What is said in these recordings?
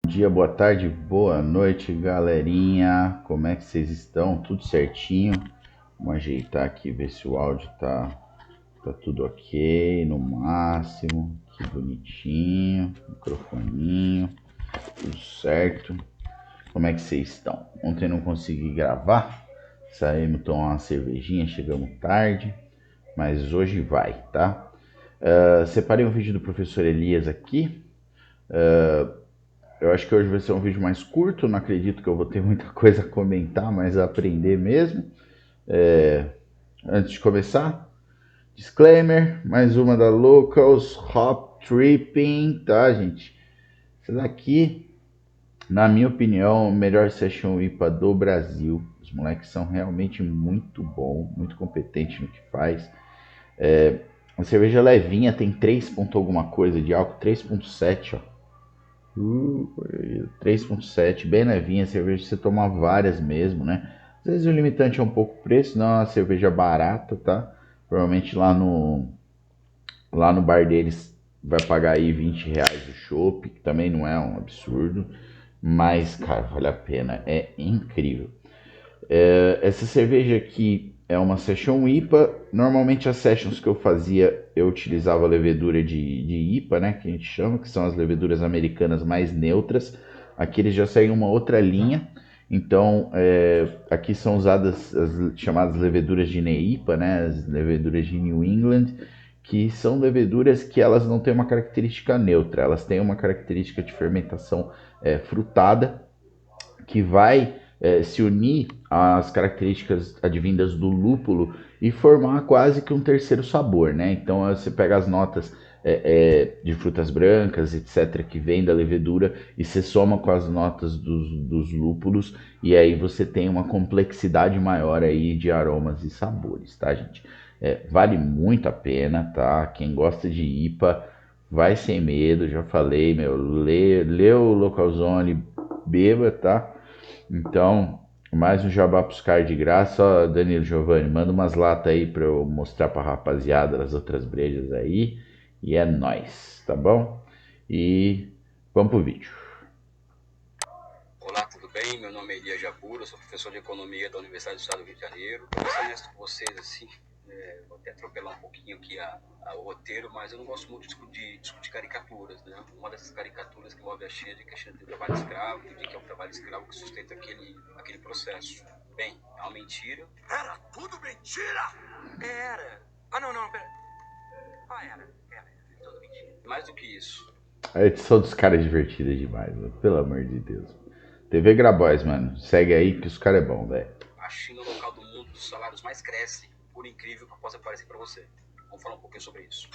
Bom dia, boa tarde, boa noite, galerinha. Como é que vocês estão? Tudo certinho? Vamos ajeitar aqui, ver se o áudio tá tudo ok, no máximo. Que bonitinho, microfoninho, tudo certo. Como é que vocês estão? Ontem não consegui gravar, saímos tomar uma cervejinha, chegamos tarde, mas hoje vai, tá? Separei um vídeo do professor Elias aqui. Eu acho que hoje vai ser um vídeo mais curto, não acredito que eu vou ter muita coisa a comentar, mas a aprender mesmo. Antes de começar, disclaimer, mais uma da Locals Hop Tripping, tá, gente? Essa daqui, na minha opinião, a melhor session IPA do Brasil. Os moleques são realmente muito bons, muito competentes no que faz. A cerveja levinha tem 3 ponto alguma coisa de álcool, 3.7, ó. 3.7, bem levinha, cerveja você toma várias mesmo, né? Às vezes o limitante é um pouco o preço, não é uma cerveja barata, tá? Provavelmente lá no bar deles vai pagar aí R$ 20 o chopp, que também não é um absurdo, mas, cara, vale a pena, é incrível. Essa cerveja aqui é uma Session IPA. Normalmente as sessions que eu fazia, eu utilizava levedura de IPA, né? Que a gente chama, que são as leveduras americanas mais neutras. Aqui eles já seguem uma outra linha. Então, aqui são usadas as chamadas leveduras de NEIPA, né? As leveduras de New England, que são leveduras que elas não têm uma característica neutra, elas têm uma característica de fermentação frutada, que vai se unir às características advindas do lúpulo e formar quase que um terceiro sabor, né? Então você pega as notas de frutas brancas, etc., que vem da levedura e você soma com as notas dos lúpulos e aí você tem uma complexidade maior aí de aromas e sabores, tá, gente? Vale muito a pena, tá? Quem gosta de IPA vai sem medo, já falei, meu, lê o Localzone, beba, tá? Então, mais um jabá pros caras de graça. Ó, Danilo Giovanni, manda umas latas aí pra eu mostrar pra rapaziada das outras brejas aí. E é nóis, tá bom? E vamos pro vídeo. Olá, tudo bem? Meu nome é Elias Jabur, eu sou professor de Economia da Universidade do Estado do Rio de Janeiro. Eu vou ser honesto com vocês, assim, vou até atropelar um pouquinho aqui o roteiro, mas eu não gosto muito de discutir caricaturas, né? Uma dessas caricaturas que envolve a China de questão de trabalho escravo, de que é o trabalho escravo que sustenta aquele processo. Bem, é uma mentira. Era tudo mentira! Era. Ah, não, pera. Ah, era tudo mentira. Mais do que isso. A edição dos caras é divertida demais, mano. Pelo amor de Deus. TV Grabois, mano. Segue aí que os caras é bom, velho. A China é o local do mundo dos salários mais crescem, por incrível que possa parecer para você. Vamos falar um pouquinho sobre isso.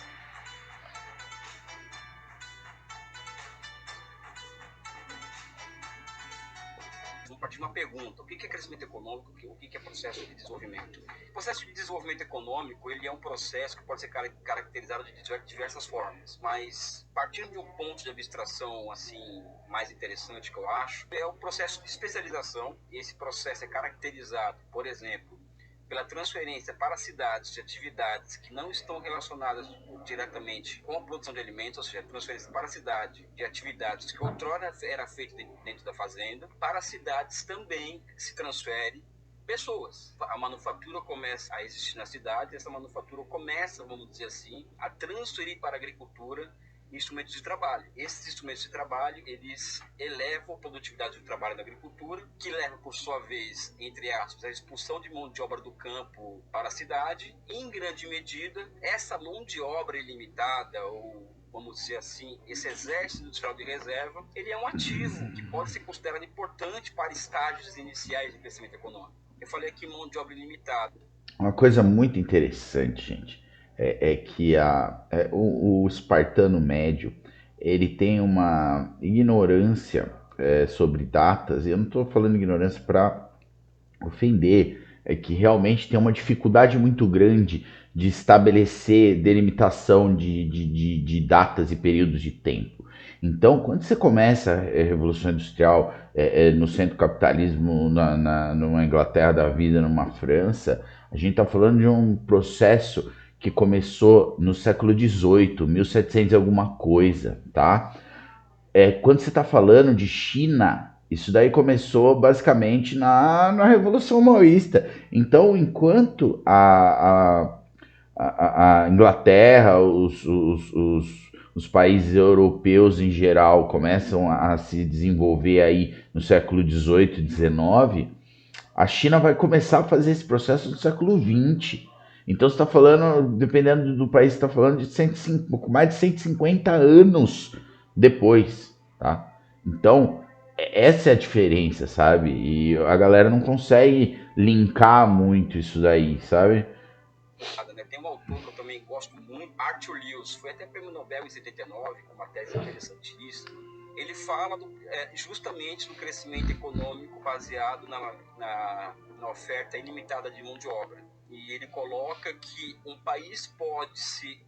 Vamos partir de uma pergunta: o que é crescimento econômico? O que é processo de desenvolvimento? O processo de desenvolvimento econômico, ele é um processo que pode ser caracterizado de diversas formas, mas partindo de um ponto de abstração assim mais interessante que eu acho, é o processo de especialização. Esse processo é caracterizado, por exemplo, pela transferência para cidades de atividades que não estão relacionadas diretamente com a produção de alimentos, ou seja, transferência para a cidade de atividades que outrora era feita dentro da fazenda, para cidades também se transfere pessoas. A manufatura começa a existir na cidade, essa manufatura começa, vamos dizer assim, a transferir para a agricultura instrumentos de trabalho. Esses instrumentos de trabalho, eles elevam a produtividade do trabalho da agricultura, que leva, por sua vez, entre aspas, a expulsão de mão de obra do campo para a cidade. E, em grande medida, essa mão de obra ilimitada, ou vamos dizer assim, esse exército industrial de reserva, ele é um ativo que pode ser considerado importante para estágios iniciais de crescimento econômico. Eu falei aqui mão de obra ilimitada. Uma coisa muito interessante, gente, é que o espartano médio ele tem uma ignorância sobre datas, e eu não estou falando ignorância para ofender, é que realmente tem uma dificuldade muito grande de estabelecer delimitação de datas e períodos de tempo. Então, quando você começa a Revolução Industrial no centro capitalismo, numa Inglaterra da vida, numa França, a gente está falando de um processo que começou no século XVIII, 1700 e alguma coisa, tá? quando você está falando de China, isso daí começou basicamente na Revolução Maoísta. Então, enquanto a Inglaterra, os países europeus em geral começam a se desenvolver aí no século XVIII e XIX, a China vai começar a fazer esse processo no século XX. Então você está falando, dependendo do país, você está falando de 105, mais de 150 anos depois, tá? Então, essa é a diferença, sabe? E a galera não consegue linkar muito isso daí, sabe? Tem um autor que eu também gosto muito, Arthur Lewis, foi até prêmio Nobel em 79, com uma tese interessantíssima. Ele fala justamente do crescimento econômico baseado na oferta ilimitada de mão de obra. E ele coloca que um país pode se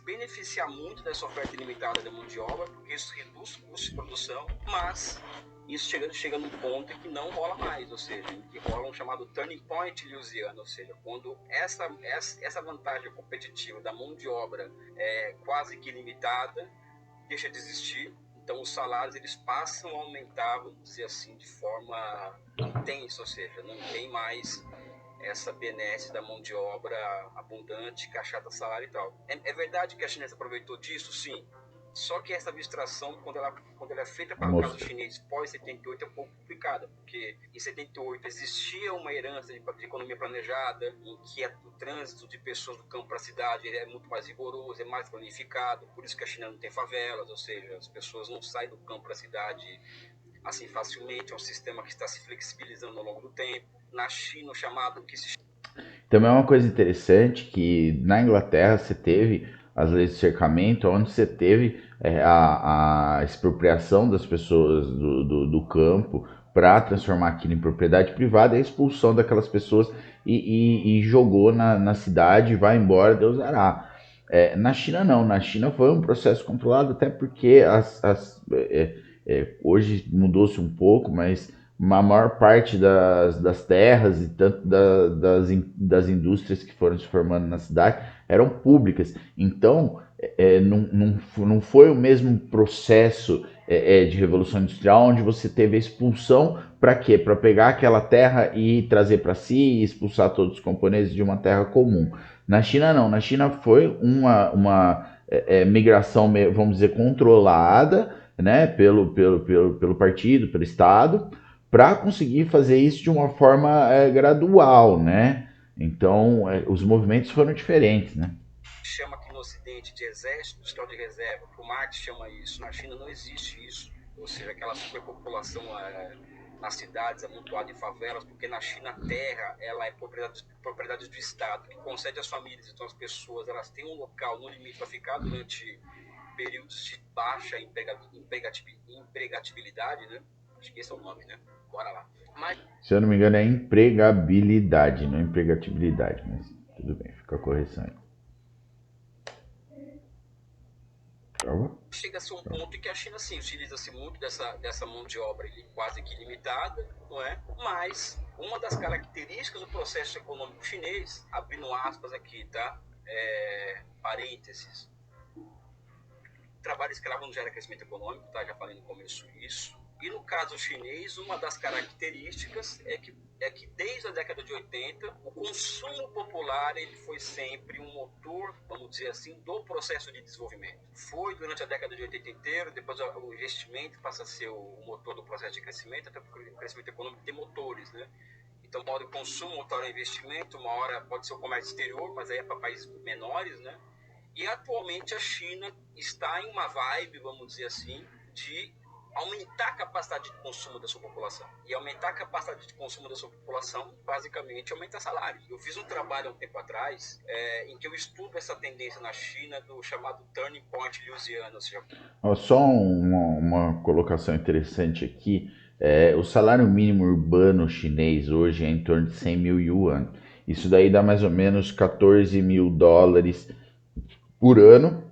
beneficiar muito dessa oferta ilimitada de mão de obra, porque isso reduz o custo de produção, mas isso chega num ponto em que não rola mais, ou seja, que rola um chamado turning point lewisiano, ou seja, quando essa vantagem competitiva da mão de obra é quase que ilimitada, deixa de existir. Então os salários eles passam a aumentar, vamos dizer assim, de forma intensa, ou seja, não tem mais essa benesse da mão de obra abundante, que achata salário e tal. É verdade que a China se aproveitou disso? Sim. Só que essa abstração, quando ela é feita para o caso chinês pós-78, é um pouco complicada, porque em 78 existia uma herança de economia planejada, em que o trânsito de pessoas do campo para a cidade é muito mais rigoroso, é mais planificado, por isso que a China não tem favelas, ou seja, as pessoas não saem do campo para a cidade assim facilmente, é um sistema que está se flexibilizando ao longo do tempo. Na China, o chamado que se... Também é uma coisa interessante que na Inglaterra você teve as leis de cercamento, onde você teve a expropriação das pessoas do campo para transformar aquilo em propriedade privada e a expulsão daquelas pessoas e jogou na cidade, vai embora, Deus dará. Na China não, na China foi um processo controlado, até porque hoje mudou-se um pouco, mas a maior parte das terras e tanto das indústrias que foram se formando na cidade eram públicas. Então, não foi o mesmo processo de Revolução Industrial, onde você teve a expulsão para quê? Para pegar aquela terra e trazer para si e expulsar todos os componentes de uma terra comum. Na China, não. Na China foi uma migração, vamos dizer, controlada, né, pelo partido, pelo Estado, para conseguir fazer isso de uma forma gradual, né? Então, os movimentos foram diferentes, né? Chama aqui no Ocidente de exército industrial de reserva, o Marx chama isso. Na China não existe isso, ou seja, aquela superpopulação nas cidades, amontoada em favelas, porque na China a terra ela é propriedade do Estado, que concede às famílias. Então as pessoas elas têm um local no limite para ficar durante períodos de baixa empregatibilidade, né? Acho que esse é o nome, né? Bora lá. Mas... Se eu não me engano, é empregabilidade, não empregatibilidade, mas tudo bem, fica a correção aí. Chega-se a um ponto em que a China, sim, utiliza-se muito dessa mão de obra quase que ilimitada, não é? Mas uma das características do processo econômico chinês, abrindo aspas aqui, tá? Parênteses. Trabalho escravo não gera crescimento econômico, tá? Já falei no começo isso. E no caso chinês, uma das características é que desde a década de 80, o consumo popular ele foi sempre um motor, vamos dizer assim, do processo de desenvolvimento. Foi durante a década de 80 inteira, depois o investimento passa a ser o motor do processo de crescimento, até porque o crescimento econômico tem motores, né? Então, uma hora o consumo, outra hora o investimento, uma hora pode ser o comércio exterior, mas aí é para países menores, né? E atualmente a China está em uma vibe, vamos dizer assim, de aumentar a capacidade de consumo da sua população. E aumentar a capacidade de consumo da sua população, basicamente, aumenta salário. Eu fiz um trabalho há um tempo atrás, em que eu estudo essa tendência na China do chamado turning point lewisiano. Ou seja... Só uma colocação interessante aqui. O salário mínimo urbano chinês hoje é em torno de 100 mil yuan. Isso daí dá mais ou menos 14 mil dólares por ano.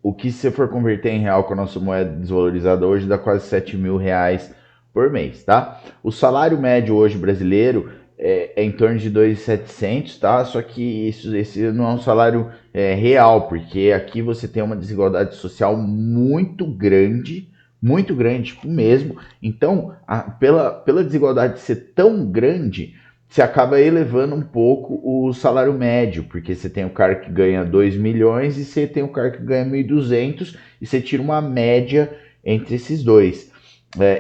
O que, se você for converter em real com a nossa moeda desvalorizada hoje, dá quase 7 mil reais por mês, tá? O salário médio hoje brasileiro é em torno de 2.700, tá? Só que esse não é um salário real, porque aqui você tem uma desigualdade social muito grande muito grande, tipo, mesmo. Então, pela desigualdade ser tão grande, você acaba elevando um pouco o salário médio, porque você tem o cara que ganha 2 milhões e você tem o cara que ganha 1.200 e você tira uma média entre esses dois.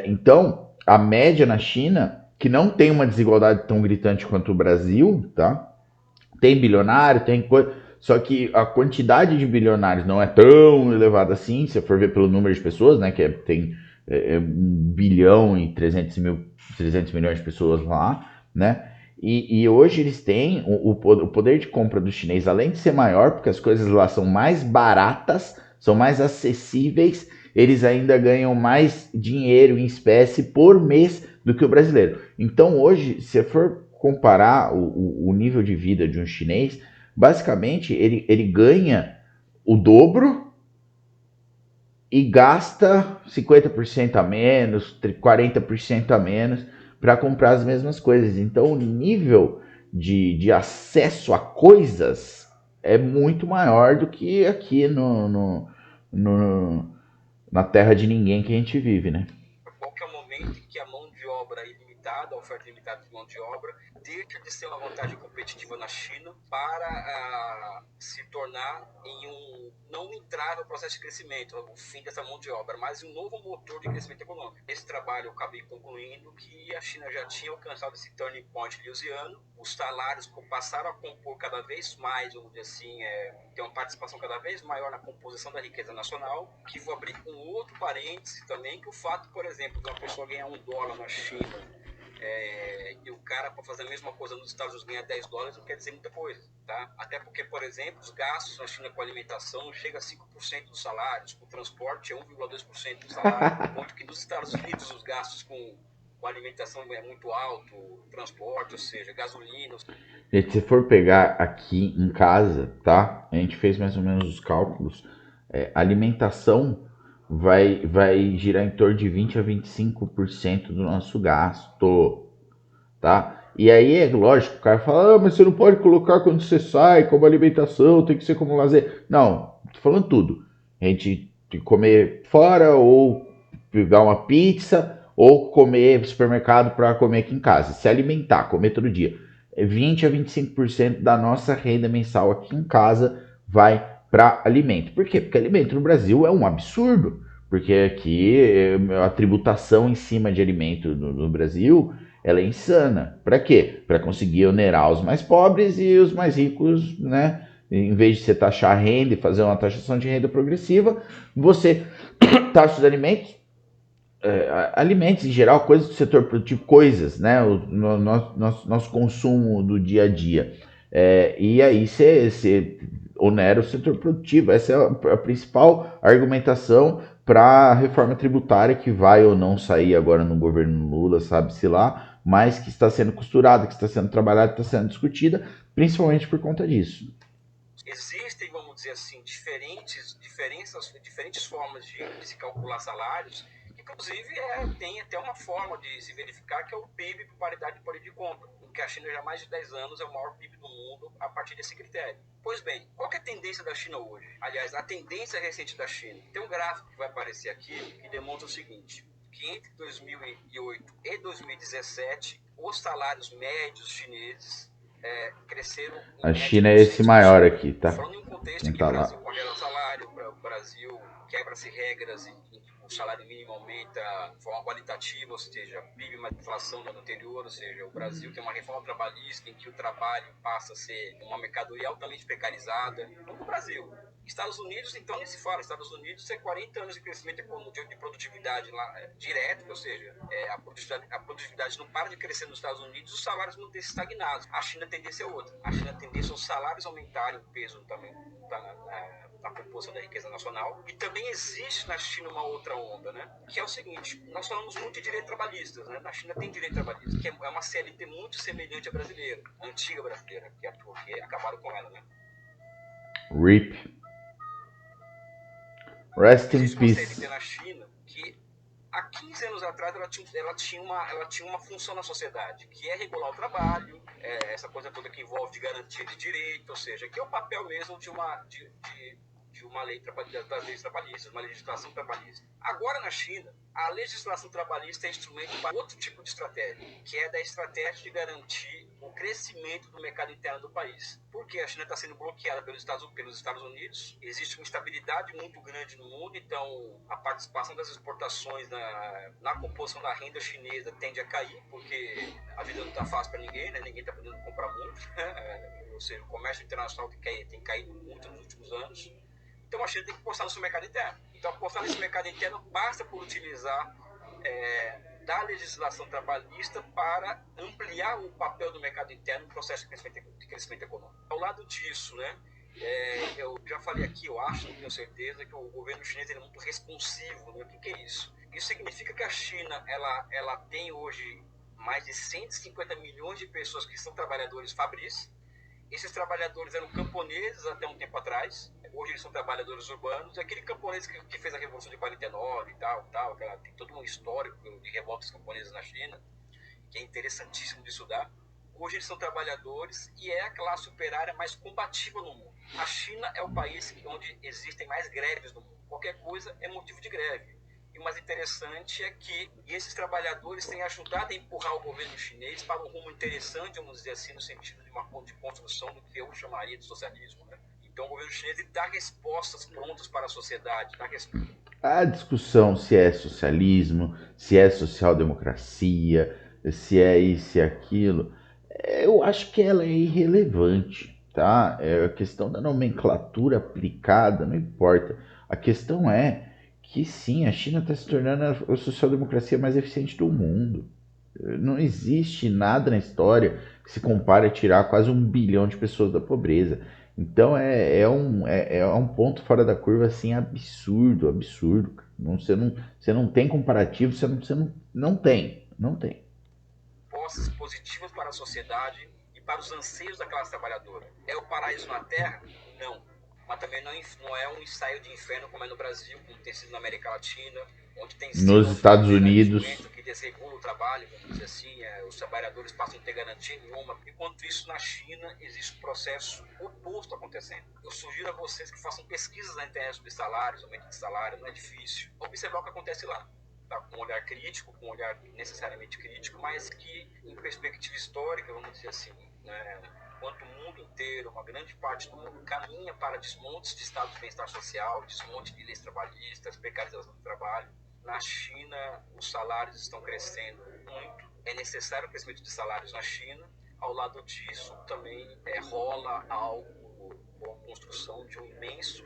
Então, a média na China, que não tem uma desigualdade tão gritante quanto o Brasil, tá? Tem bilionário, tem coisa. Só que a quantidade de bilionários não é tão elevada assim, se for ver pelo número de pessoas, né? Que tem 1 bilhão e 300 milhões de pessoas lá, né? E hoje eles têm o poder de compra do chinês, além de ser maior, porque as coisas lá são mais baratas, são mais acessíveis, eles ainda ganham mais dinheiro em espécie por mês do que o brasileiro. Então hoje, se for comparar o nível de vida de um chinês, basicamente ele ganha o dobro e gasta 50% a menos, 40% a menos para comprar as mesmas coisas. Então o nível de acesso a coisas é muito maior do que aqui na terra de ninguém que a gente vive, né? Qual que é o momento em que a mão de obra ilimitada, a oferta ilimitada de mão de obra, deixa de ser uma vantagem competitiva na China para se tornar em não um entrave ao processo de crescimento, o fim dessa mão de obra, mas um novo motor de crescimento econômico. Esse trabalho eu acabei concluindo que a China já tinha alcançado esse turning point lewisiano, os salários passaram a compor cada vez mais, vamos dizer assim, ter uma participação cada vez maior na composição da riqueza nacional, que vou abrir um outro parêntese também, que o fato, por exemplo, de uma pessoa ganhar $1 na China e o cara, para fazer a mesma coisa nos Estados Unidos, ganhar $10 não quer dizer muita coisa, tá? Até porque, por exemplo, os gastos na China com alimentação não chega a 5% dos salários, com transporte é 1,2% do salário, enquanto que nos Estados Unidos os gastos com alimentação é muito alto, transporte, ou seja, gasolina. Gente, se for pegar aqui em casa, tá? A gente fez mais ou menos os cálculos. Alimentação vai girar em torno de 20 a 25% do nosso gasto, tá? E aí é lógico, o cara fala, mas você não pode colocar quando você sai como alimentação, tem que ser como lazer. Não, tô falando tudo. A gente tem que comer fora ou pegar uma pizza ou comer no supermercado para comer aqui em casa. Se alimentar, comer todo dia. 20 a 25% da nossa renda mensal aqui em casa vai para alimento. Por quê? Porque alimento no Brasil é um absurdo. Porque aqui a tributação em cima de alimento no Brasil ela é insana. Para quê? Para conseguir onerar os mais pobres e os mais ricos, né? Em vez de você taxar a renda e fazer uma taxação de renda progressiva, você taxa os alimentos, alimentos em geral, coisas do setor produtivo, coisas, né? Nosso consumo do dia a dia. E aí você onera o setor produtivo. Essa é a principal argumentação para a reforma tributária que vai ou não sair agora no governo Lula, sabe-se lá, mas que está sendo costurada, que está sendo trabalhada, que está sendo discutida, principalmente por conta disso. Existem, vamos dizer assim, diferentes formas de se calcular salários. Inclusive, tem até uma forma de se verificar que é o PIB por paridade de poder de compra, em que a China já há mais de 10 anos é o maior PIB do mundo a partir desse critério. Pois bem, qual que é a tendência da China hoje? Aliás, a tendência recente da China. Tem um gráfico que vai aparecer aqui que demonstra o seguinte, que entre 2008 e 2017, os salários médios chineses cresceram em A média China é esse maior aqui, tá? falando em um contexto em que o Brasil congela o salário, o Brasil quebra-se regras em que o salário mínimo aumenta de forma qualitativa, ou seja, PIB mais inflação do ano anterior, ou seja, o Brasil tem uma reforma trabalhista em que o trabalho passa a ser uma mercadoria altamente precarizada, como o Brasil. Estados Unidos, então, nem se fala. Estados Unidos tem 40 anos de crescimento de produtividade lá, direto, ou seja, a produtividade não para de crescer nos Estados Unidos, os salários mantêm-se estagnados. A China a tendência é outra. A China a tendência é os salários aumentarem o peso também na composição da riqueza nacional. E também existe na China uma outra onda, né? Que é o seguinte, nós falamos muito de direitos trabalhistas, né? Na China tem direito trabalhista, que é uma CLT muito semelhante à brasileira, à antiga brasileira, que acabaram com ela, né? RIP. Rest in Existe uma peace. CLT na China que há 15 anos atrás ela tinha uma função na sociedade, que é regular o trabalho, essa coisa toda que envolve de garantia de direito, ou seja, que é o papel mesmo de de uma lei das leis trabalhistas, uma legislação trabalhista. Agora, na China, a legislação trabalhista é instrumento para outro tipo de estratégia, que é da estratégia de garantir o crescimento do mercado interno do país. Porque a China está sendo bloqueada pelos Estados Unidos, existe uma instabilidade muito grande no mundo, então a participação das exportações na composição da renda chinesa tende a cair, porque a vida não está fácil para ninguém, né? Ninguém está podendo comprar muito, ou seja, o comércio internacional tem caído muito nos últimos anos. Então a China tem que apostar no seu mercado interno. Então apostar nesse mercado interno basta por utilizar da legislação trabalhista para ampliar o papel do mercado interno no processo de crescimento econômico. Ao lado disso, né, eu já falei aqui, eu acho, não tenho certeza, que o governo chinês é muito responsivo. Né? O que é isso? Isso significa que a China ela tem hoje mais de 150 milhões de pessoas que são trabalhadores fabris. Esses trabalhadores eram camponeses até um tempo atrás, hoje eles são trabalhadores urbanos. Aquele camponês que fez a Revolução de 49 e tal, tem todo um histórico de revoltas camponesas na China, que é interessantíssimo de estudar. Hoje eles são trabalhadores e é a classe operária mais combativa no mundo. A China é o país onde existem mais greves no mundo. Qualquer coisa é motivo de greve. E o mais interessante é que esses trabalhadores têm ajudado a empurrar o governo chinês para um rumo interessante, vamos dizer assim, no sentido de construção do que eu chamaria de socialismo. Né? Então o governo chinês dá respostas prontas para a sociedade. A discussão se é socialismo, se é social-democracia, se é isso e aquilo, eu acho que ela é irrelevante, tá? A questão da nomenclatura aplicada não importa. A questão é que sim, a China está se tornando a social-democracia mais eficiente do mundo. Não existe nada na história que se compare a tirar quase 1 bilhão de pessoas da pobreza. Então é um ponto fora da curva assim absurdo, absurdo. Você não tem comparativo, você não tem. Respostas positivas para a sociedade e para os anseios da classe trabalhadora. É o paraíso na Terra? Não. Mas também não é um ensaio de inferno como é no Brasil, como tem sido na América Latina, onde tem sido nos Estados Unidos que desregula o trabalho, vamos dizer assim, os trabalhadores passam a ter garantia nenhuma. Enquanto isso, na China, existe um processo oposto acontecendo. Eu sugiro a vocês que façam pesquisas na internet sobre salários, aumento de salário, não é difícil. Observar o que acontece lá. Tá, com um olhar crítico, com um olhar necessariamente crítico, mas que, em perspectiva histórica, vamos dizer assim, né, enquanto o mundo inteiro, uma grande parte do mundo caminha para desmontes de estado de bem-estar social, desmonte de leis trabalhistas, precarização do trabalho, na China os salários estão crescendo muito, é necessário o crescimento de salários na China. Ao lado disso também rola algo, a construção de um imenso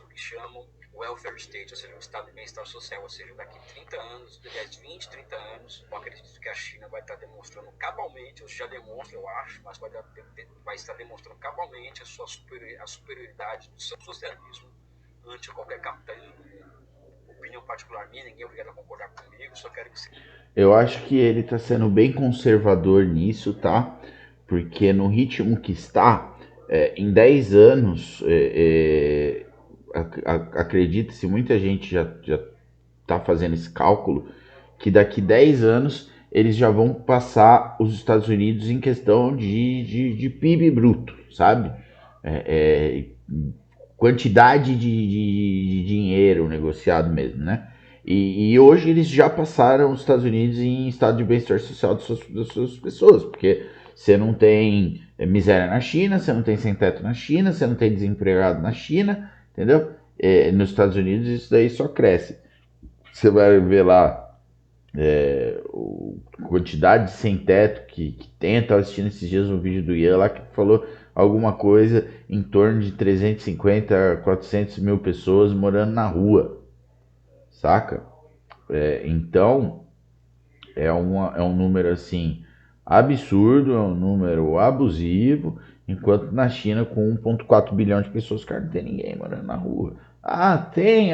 que chamam welfare state, ou seja, um estado de bem-estar social, ou seja, daqui 30 anos, aliás, 20, 30 anos, eu acredito que a China vai estar demonstrando cabalmente, ou já demonstra, eu acho, mas vai estar demonstrando cabalmente a superioridade do seu socialismo ante qualquer capitalismo. Opinião particular minha, ninguém é obrigado a concordar comigo, só quero que sim. Eu acho que ele está sendo bem conservador nisso, tá? Porque no ritmo que está, em 10 anos, acredita-se, muita gente já está fazendo esse cálculo, que daqui 10 anos eles já vão passar os Estados Unidos em questão de PIB bruto, sabe? Quantidade de dinheiro negociado mesmo, né? E hoje eles já passaram os Estados Unidos em estado de bem-estar social das suas pessoas, porque você não tem miséria na China, você não tem sem-teto na China, você não tem desempregado na China, entendeu? Nos Estados Unidos isso daí só cresce. Você vai ver lá a quantidade de sem-teto que tem. Eu estava assistindo esses dias um vídeo do Ian lá que falou alguma coisa em torno de 350 a 400 mil pessoas morando na rua, saca? Então é um número assim absurdo, é um número abusivo, enquanto na China com 1,4 bilhão de pessoas, cara, não tem ninguém morando na rua. Ah, tem,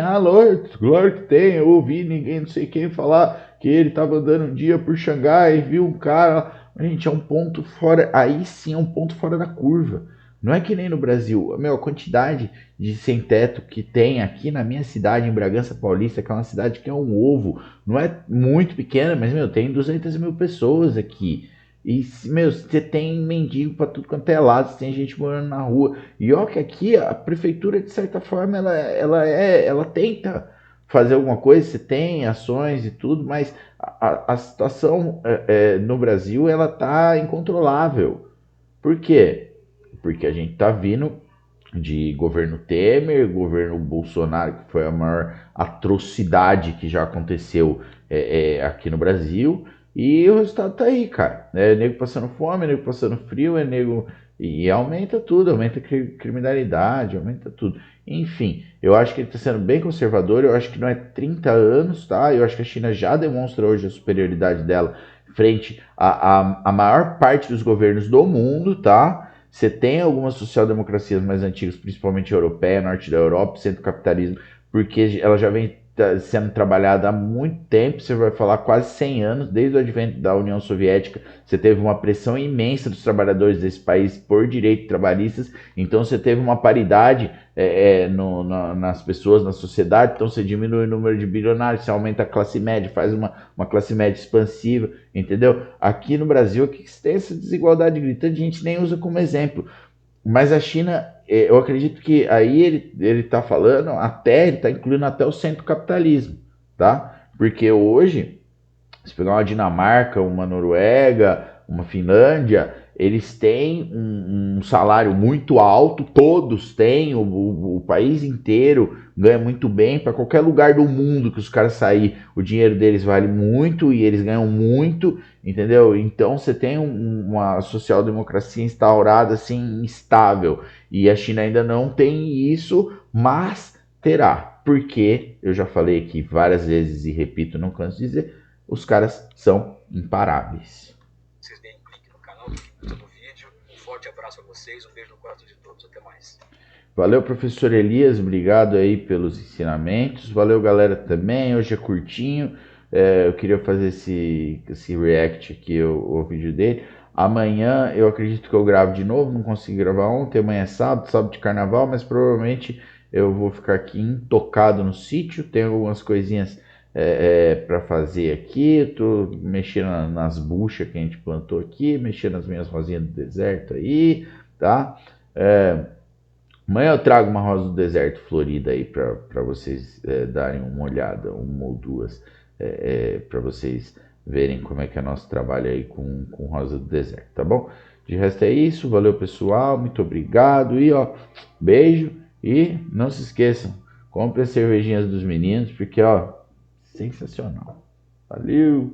claro que tem, eu ouvi ninguém, não sei quem falar que ele estava andando um dia por Xangai e viu um cara. Gente, é um ponto fora, aí sim é um ponto fora da curva. Não é que nem no Brasil, a quantidade de sem-teto que tem aqui na minha cidade, em Bragança Paulista, que é uma cidade que é um ovo, não é muito pequena, mas tem 200 mil pessoas aqui. E, meu, você tem mendigo pra tudo quanto é lado, você tem gente morando na rua. E ó que aqui a prefeitura, de certa forma, ela tenta fazer alguma coisa, você tem ações e tudo, mas a situação no Brasil, ela tá incontrolável. Por quê? Porque a gente tá vindo de governo Temer, governo Bolsonaro, que foi a maior atrocidade que já aconteceu aqui no Brasil, e o resultado tá aí, cara. É nego passando fome, é nego passando frio, é nego. E aumenta tudo, aumenta a criminalidade, aumenta tudo. Enfim, eu acho que ele está sendo bem conservador, eu acho que não é 30 anos, tá? Eu acho que a China já demonstra hoje a superioridade dela frente à maior parte dos governos do mundo, tá? Você tem algumas social-democracias mais antigas, principalmente europeia, norte da Europa, centro capitalismo, porque ela já vem sendo trabalhada há muito tempo, você vai falar quase 100 anos, desde o advento da União Soviética, você teve uma pressão imensa dos trabalhadores desse país por direitos trabalhistas, então você teve uma paridade nas pessoas, na sociedade, então você diminui o número de bilionários, você aumenta a classe média, faz uma classe média expansiva, entendeu? Aqui no Brasil, aqui você tem essa desigualdade gritante, a gente nem usa como exemplo. Mas a China, eu acredito que aí ele está falando, ele está incluindo até o centro capitalismo, tá? Porque hoje, se pegar uma Dinamarca, uma Noruega, uma Finlândia, eles têm um salário muito alto, todos têm, o país inteiro ganha muito bem, para qualquer lugar do mundo que os caras saírem, o dinheiro deles vale muito e eles ganham muito, entendeu? Então você tem uma social-democracia instaurada assim, estável, e a China ainda não tem isso, mas terá, porque eu já falei aqui várias vezes e repito, não canso de dizer, os caras são imparáveis. Vocês deem um clique no canal, clique no vídeo. Um forte abraço a vocês, um beijo no coração de todos. Até mais. Valeu, professor Elias, obrigado aí pelos ensinamentos. Valeu, galera, também. Hoje é curtinho. Eu queria fazer esse react aqui, o vídeo dele. Amanhã eu acredito que eu gravo de novo. Não consegui gravar ontem. Amanhã é sábado de carnaval, mas provavelmente eu vou ficar aqui intocado no sítio. Tem algumas coisinhas para fazer aqui. Eu tô mexendo nas buchas que a gente plantou aqui, mexendo nas minhas rosinhas do deserto aí, tá? Amanhã eu trago uma rosa do deserto florida aí para vocês darem uma olhada, uma ou duas, para vocês verem como é que é nosso trabalho aí com rosa do deserto, tá bom? De resto é isso, valeu pessoal, muito obrigado e ó, beijo e não se esqueçam, compre as cervejinhas dos meninos porque ó, sensacional. Valeu!